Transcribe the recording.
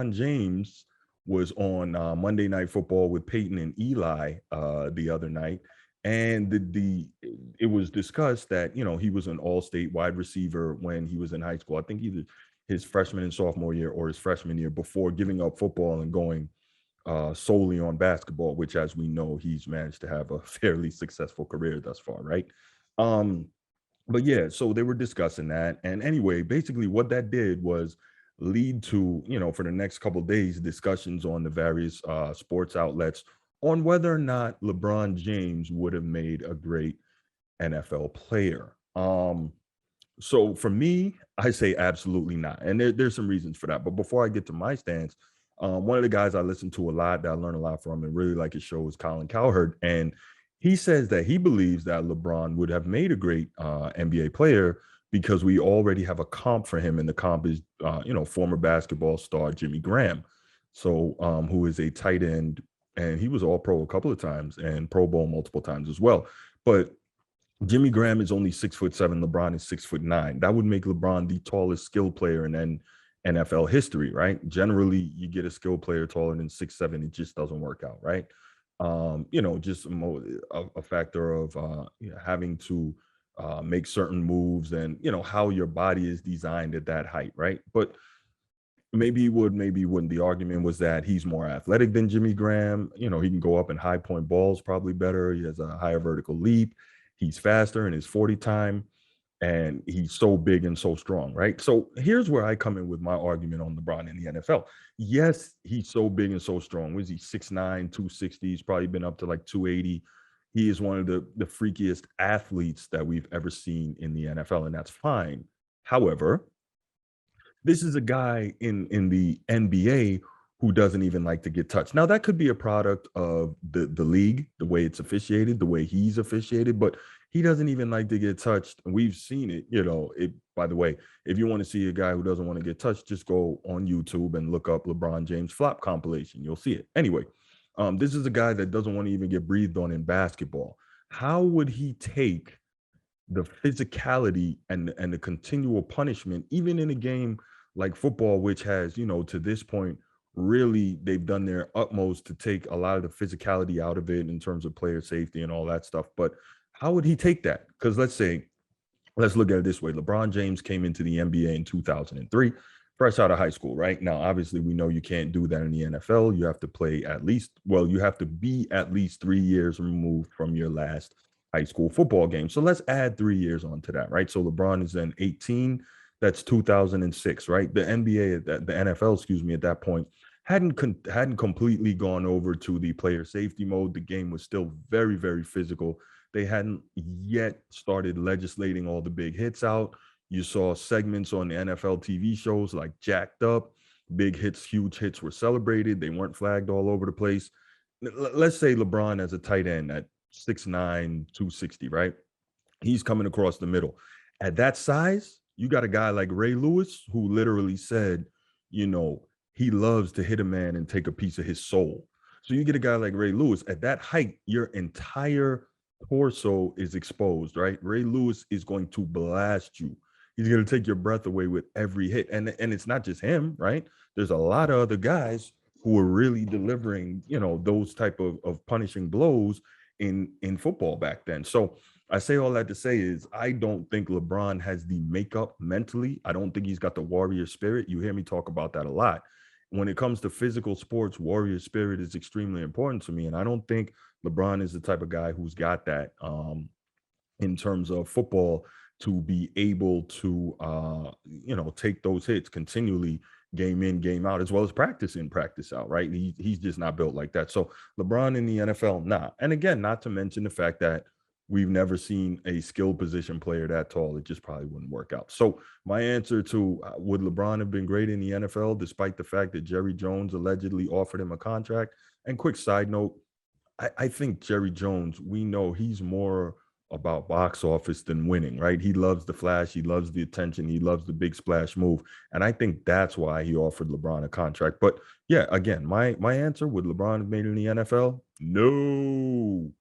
LeBron James was on Monday Night Football with Peyton and Eli the other night, and it was discussed that he was an all-state wide receiver when he was in high school. I think either his freshman and sophomore year or his freshman year, before giving up football and going solely on basketball, which, as we know, he's managed to have a fairly successful career thus far, right? Um, but yeah, so they were discussing that, and anyway, basically what that did was lead to, for the next couple of days, discussions on the various sports outlets on whether or not LeBron James would have made a great NFL player. So for me, I say absolutely not. And there's some reasons for that. But before I get to my stance, one of the guys I listen to a lot, that I learn a lot from and really like his show, is Colin Cowherd. And he says that he believes that LeBron would have made a great NBA player because we already have a comp for him. And the comp is, former basketball star Jimmy Graham. So who is a tight end, and he was all pro a couple of times and Pro Bowl multiple times as well. But Jimmy Graham is only 6'7". LeBron is 6'9". That would make LeBron the tallest skill player in NFL history, right? Generally, you get a skill player taller than 6'7", it just doesn't work out, right? Just a factor of having to make certain moves and how your body is designed at that height, right? But maybe he would, maybe he wouldn't. The argument was that he's more athletic than Jimmy Graham. He can go up and high point balls probably better. He has a higher vertical leap. He's faster in his 40 time, and he's so big and so strong, right? So here's where I come in with my argument on LeBron in the NFL. Yes, he's so big and so strong. Was he 6'9", 260? He's probably been up to like 280. He is one of the freakiest athletes that we've ever seen in the NFL, and that's fine. However, this is a guy in the NBA who doesn't even like to get touched. Now, that could be a product of the league, the way it's officiated, the way he's officiated, but he doesn't even like to get touched. And we've seen it, by the way, if you want to see a guy who doesn't want to get touched, just go on YouTube and look up LeBron James flop compilation. You'll see it. Anyway, this is a guy that doesn't want to even get breathed on in basketball. How would he take the physicality and the continual punishment, even in a game like football, which has, to this point, really they've done their utmost to take a lot of the physicality out of it in terms of player safety and all that stuff. But how would he take that? Because let's look at it this way. LeBron James came into the NBA in 2003, fresh out of high school, right? Now, obviously, we know you can't do that in the NFL. You have to you have to be at least 3 years removed from your last high school football game. So let's add 3 years onto that, right? So LeBron is then 18. That's 2006, right? The NBA, the NFL, excuse me, at that point hadn't completely gone over to the player safety mode. The game was still very, very physical. They hadn't yet started legislating all the big hits out. You saw segments on the NFL TV shows like Jacked Up. Big hits, huge hits were celebrated. They weren't flagged all over the place. Let's say LeBron as a tight end at 6'9", 260, right? He's coming across the middle. At that size, you got a guy like Ray Lewis who literally said, he loves to hit a man and take a piece of his soul. So you get a guy like Ray Lewis at that height, your entire torso is exposed, right? Ray Lewis is going to blast you. He's going to take your breath away with every hit. And it's not just him, right? There's a lot of other guys who are really delivering, those type of punishing blows in football back then. So I say all that to say is I don't think LeBron has the makeup mentally. I don't think he's got the warrior spirit. You hear me talk about that a lot. When it comes to physical sports, warrior spirit is extremely important to me. And I don't think LeBron is the type of guy who's got that in terms of football to be able to, take those hits continually, game in, game out, as well as practice in, practice out, right? He's just not built like that. So LeBron in the NFL, nah. And again, not to mention the fact that we've never seen a skill position player that tall. It just probably wouldn't work out. So my answer to would LeBron have been great in the NFL, despite the fact that Jerry Jones allegedly offered him a contract? And quick side note, I think Jerry Jones, we know he's more about box office than winning, right? He loves the flash. He loves the attention. He loves the big splash move. And I think that's why he offered LeBron a contract. But yeah, again, my answer, would LeBron have made it in the NFL? No.